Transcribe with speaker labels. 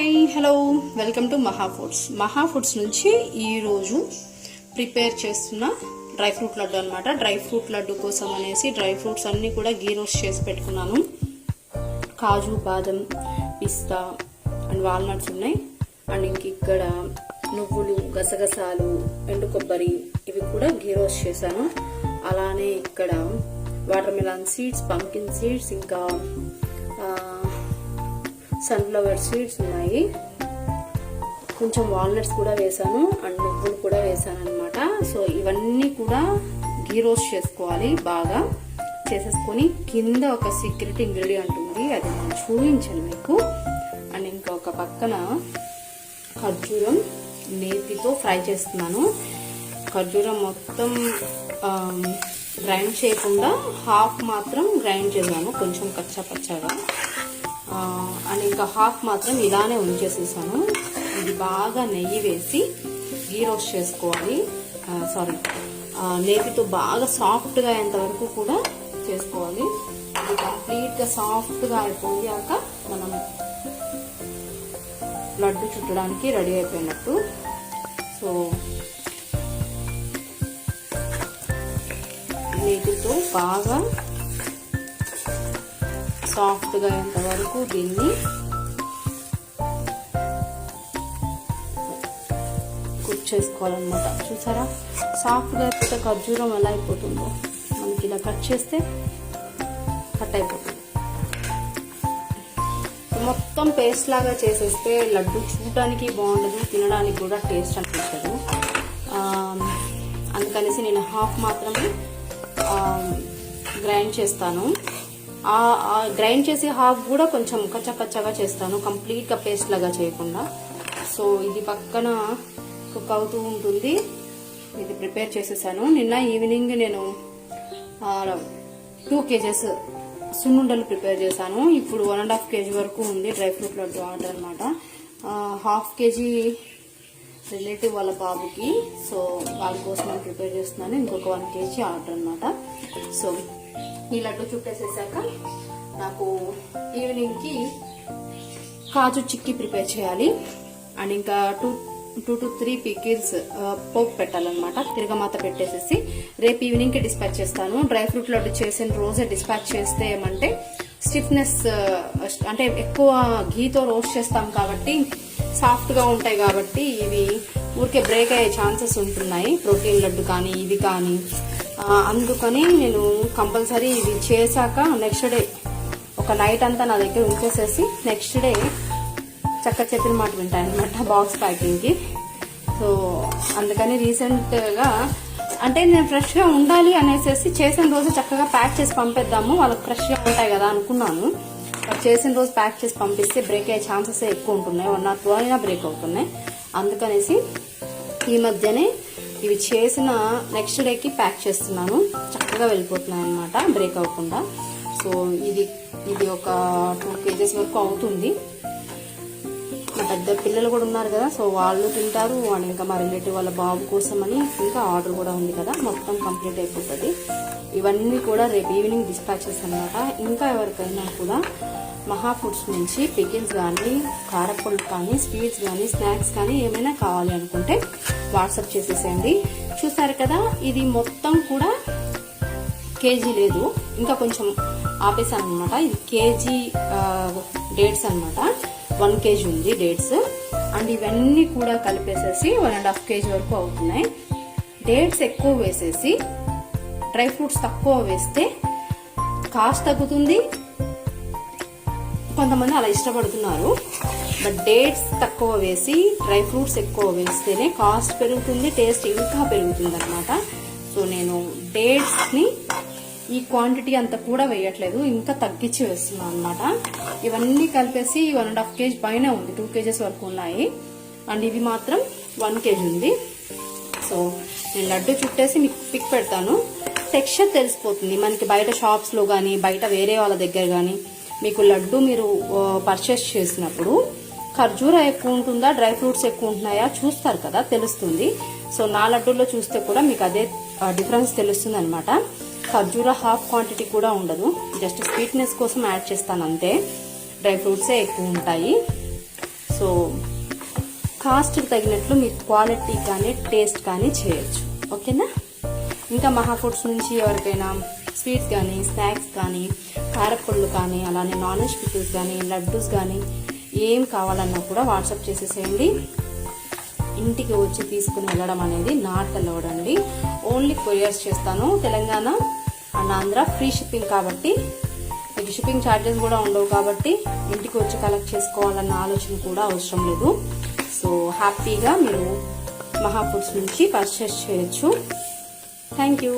Speaker 1: Hi hello welcome to మహా foods నుంచి ఈరోజు ప్రిపేర్ చేస్తున్న డ్రై ఫ్రూట్ లడ్డు అనమాట. డ్రై ఫ్రూట్ లడ్డు కోసం అనేసి డ్రై ఫ్రూట్స్ అన్నీ కూడా గీ రోస్ట్ చేసి పెట్టుకున్నాను. కాజు, బాదం, పిస్తా అండ్ వాల్నట్స్ ఉన్నాయి. అండ్ ఇంక ఇక్కడ నువ్వులు, గసగసాలు, ఎండు కొబ్బరి ఇవి కూడా గీ రోస్ట్ చేశాను. అలానే ఇక్కడ water melon seeds, pumpkin seeds, ఇంకా సన్ఫ్లవర్ సీడ్స్ ఉన్నాయి. కొంచెం వాల్నట్స్ కూడా వేసాను అండ్ నువ్వులు కూడా వేసాను అనమాట. సో ఇవన్నీ కూడా గీ రోస్ట్ చేసుకోవాలి. బాగా చేసేసుకొని కింద ఒక సీక్రెట్ ఇంగ్రీడియంట్ ఉంది, అది నేను చూపించాను మీకు. అండ్ ఇంకా ఒక పక్కన ఖర్జూరం నేతితో ఫ్రై చేస్తున్నాను. ఖర్జూరం మొత్తం గ్రైండ్ చేయకుండా హాఫ్ మాత్రం గ్రైండ్ చేశాను, కొంచెం కచ్చా పచ్చగా. అండ్ ఇంకా హాఫ్ మాత్రం ఇలానే ఉంచేసేసాను. ఇది బాగా నెయ్యి వేసి గీ రోస్ట్ చేసుకోవాలి. నేతితో బాగా సాఫ్ట్గా అయ్యేంత వరకు కూడా చేసుకోవాలి. ఇది కంప్లీట్గా సాఫ్ట్గా అయిపోయాక మనం లడ్డు చుట్టడానికి రెడీ అయిపోయినట్టు. సో నేతితో బాగా సాఫ్ట్గా అయ్యేంత వరకు దీన్ని కుక్ చేసుకోవాలన్నమాట. చూసారా సాఫ్ట్గా అయిపోతే ఖర్జూరం ఎలా అయిపోతుందో, మనకి ఇలా కట్ చేస్తే కట్ అయిపోతుంది. మొత్తం పేస్ట్ లాగా చేసేస్తే లడ్డు చూడడానికి బాగుండదు, తినడానికి కూడా టేస్ట్ అనిపించదు. అందుకనేసి నేను హాఫ్ మాత్రమే గ్రైండ్ చేస్తాను. గ్రైండ్ చేసి హాఫ్ కూడా కొంచెం కచ్చగా చేస్తాను, కంప్లీట్గా పేస్ట్ లాగా చేయకుండా. సో ఇది పక్కన కుక్ అవుతూ ఉంటుంది. ఇది ప్రిపేర్ చేసేసాను. నిన్న ఈవినింగ్ నేను 2 kgs సున్నుండలు ప్రిపేర్ చేశాను. ఇప్పుడు 1.5 kg వరకు ఉంది డ్రై ఫ్రూట్ లడ్డు ఆర్డర్ అనమాట. 1/2 kg రిలేటివ్ వాళ్ళ బాబుకి, సో వాళ్ళ కోసం నేను ప్రిపేర్ చేస్తున్నాను. ఇంకొక 1 kg ఆర్డర్ అనమాట. సో ఈ లడ్డు చుట్టేసేసాక నాకు ఈవినింగ్కి కాజు చిక్కీ ప్రిపేర్ చేయాలి. అండ్ ఇంకా 2 to 3 పికిల్స్ పోపు పెట్టాలన్నమాట. తిరగమాత పెట్టేసేసి రేపు ఈవినింగ్కి డిస్పాచ్ చేస్తాను. డ్రై ఫ్రూట్ లడ్డు చేసిన రోజే డిస్పాచ్ చేస్తే ఏమంటే స్టిఫ్నెస్, అంటే ఎక్కువ ఘీతో రోస్ట్ చేస్తాం కాబట్టి సాఫ్ట్గా ఉంటాయి. కాబట్టి ఇవి ఊరికే బ్రేక్ అయ్యే ఛాన్సెస్ ఉంటున్నాయి, ప్రోటీన్ లడ్డు కానీ ఇవి కానీ. అందుకని నేను కంపల్సరీ ఇది చేశాక నెక్స్ట్ డే ఒక నైట్ అంతా నా దగ్గర ఉంచేసేసి నెక్స్ట్ డే చక్క చెప్పిన మాట వింటాయన్నమాట బాక్స్ ప్యాకింగ్కి. సో అందుకని రీసెంట్గా అంటే నేను ఫ్రెష్గా ఉండాలి అనేసి చేసిన రోజు చక్కగా ప్యాక్ చేసి పంపేద్దాము, వాళ్ళకి ఫ్రెష్గా ఉంటాయి కదా అనుకున్నాను. చేసిన రోజు ప్యాక్ చేసి పంపిస్తే బ్రేక్ అయ్యే ఛాన్సెస్ ఎక్కువ ఉంటున్నాయి, 1 or 2 అయినా బ్రేక్ అవుతున్నాయి. అందుకనేసి ఈ మధ్యనే ఇవి చేసిన నెక్స్ట్ డేకి ప్యాక్ చేస్తున్నాను, చక్కగా వెళ్ళిపోతున్నాయి అన్నమాట బ్రేక్ అవ్వకుండా. సో ఇది ఒక 2 kgs వరకు అవుతుంది. మా పెద్ద పిల్లలు కూడా ఉన్నారు కదా, సో వాళ్ళు తింటారు. అండ్ ఇంకా మా రిలేటివ్ వాళ్ళ బాబు కోసం అని ఇంకా ఆర్డర్ కూడా ఉంది కదా, మొత్తం కంప్లీట్ అయిపోతుంది. ఇవన్నీ కూడా రేపు ఈవినింగ్ డిస్పాచెస్ అనమాట. ఇంకా ఎవరికైనా కూడా మహా ఫుడ్స్ నుంచి పికిల్స్ కానీ, కారపొళ్ళు కానీ, స్వీట్స్ కానీ, స్నాక్స్ కానీ ఏమైనా కావాలి అనుకుంటే వాట్సాప్ చేసేసేయండి. చూసారు కదా, ఇది మొత్తం కూడా కేజీ లేదు, ఇంకా కొంచెం ఆపేసాను అనమాట. ఇది కేజీ డేట్స్ అనమాట, 1 kg ఉంది డేట్స్. అండ్ ఇవన్నీ కూడా కలిపేసేసి 1.5 kg వరకు అవుతున్నాయి. డేట్స్ ఎక్కువ వేసేసి డ్రై ఫ్రూట్స్ తక్కువ వేస్తే కాస్ట్ తగ్గుతుంది, కొంతమంది అలా ఇష్టపడుతున్నారు. బట్ డేట్స్ తక్కువ వేసి డ్రై ఫ్రూట్స్ ఎక్కువ వేస్తేనే కాస్ట్ పెరుగుతుంది, టేస్ట్ ఇంకా పెరుగుతుంది అనమాట. సో నేను డేట్స్ని ఈ క్వాంటిటీ అంతా కూడా వేయట్లేదు, ఇంకా తగ్గించి వేస్తున్నాను అనమాట. ఇవన్నీ కలిపేసి 1.5 kg పైన ఉంది, 2 kgs వరకు ఉన్నాయి. అండ్ ఇవి మాత్రం 1 kg ఉంది. సో నేను లడ్డు చుట్టేసి మీకు పిక్ పెడతాను, టెక్స్చర్ తెలిసిపోతుంది మనకి. బయట షాప్స్లో కానీ బయట వేరే వాళ్ళ దగ్గర కానీ మీకు లడ్డు మీరు పర్చేస్ చేసినప్పుడు ఖర్జూర ఎక్కువ ఉంటుందా, డ్రై ఫ్రూట్స్ ఎక్కువ ఉంటున్నాయా చూస్తారు కదా, తెలుస్తుంది. సో నా లడ్డూలో చూస్తే కూడా మీకు అదే డిఫరెన్స్ తెలుస్తుంది అనమాట. ఖర్జూర హాఫ్ క్వాంటిటీ కూడా ఉండదు, జస్ట్ స్వీట్నెస్ కోసం యాడ్ చేస్తాను అంతే. డ్రై ఫ్రూట్సే ఎక్కువ ఉంటాయి. సో కాస్ట్కి తగినట్లు మీరు క్వాలిటీ కానీ టేస్ట్ కానీ చేయొచ్చు. ఓకేనా? ఇంకా మహా ఫుడ్స్ నుంచి ఎవరికైనా స్వీట్స్ కానీ స్నాక్స్ కానీ కారపళ్ళు కానీ అలానే నాన్ వెజ్ పికిల్స్ కానీ లడ్డూస్ కానీ ఏం కావాలన్నా కూడా వాట్సాప్ చేసేసేయండి. ఇంటికి వచ్చి తీసుకుని వెళ్ళడం అనేది నాట్ అలౌడ్ అండి. ఓన్లీ కొరియర్స్ చేస్తాను. Telangana and Andhra free shipping కాబట్టి మీకు షిప్పింగ్ ఛార్జెస్ కూడా ఉండవు కాబట్టి ఇంటికి వచ్చి కలెక్ట్ చేసుకోవాలన్న ఆలోచన కూడా అవసరం లేదు. సో హ్యాపీగా మీరు మహా ఫుడ్స్ నుంచి పర్చేస్ చేయొచ్చు. Thank you.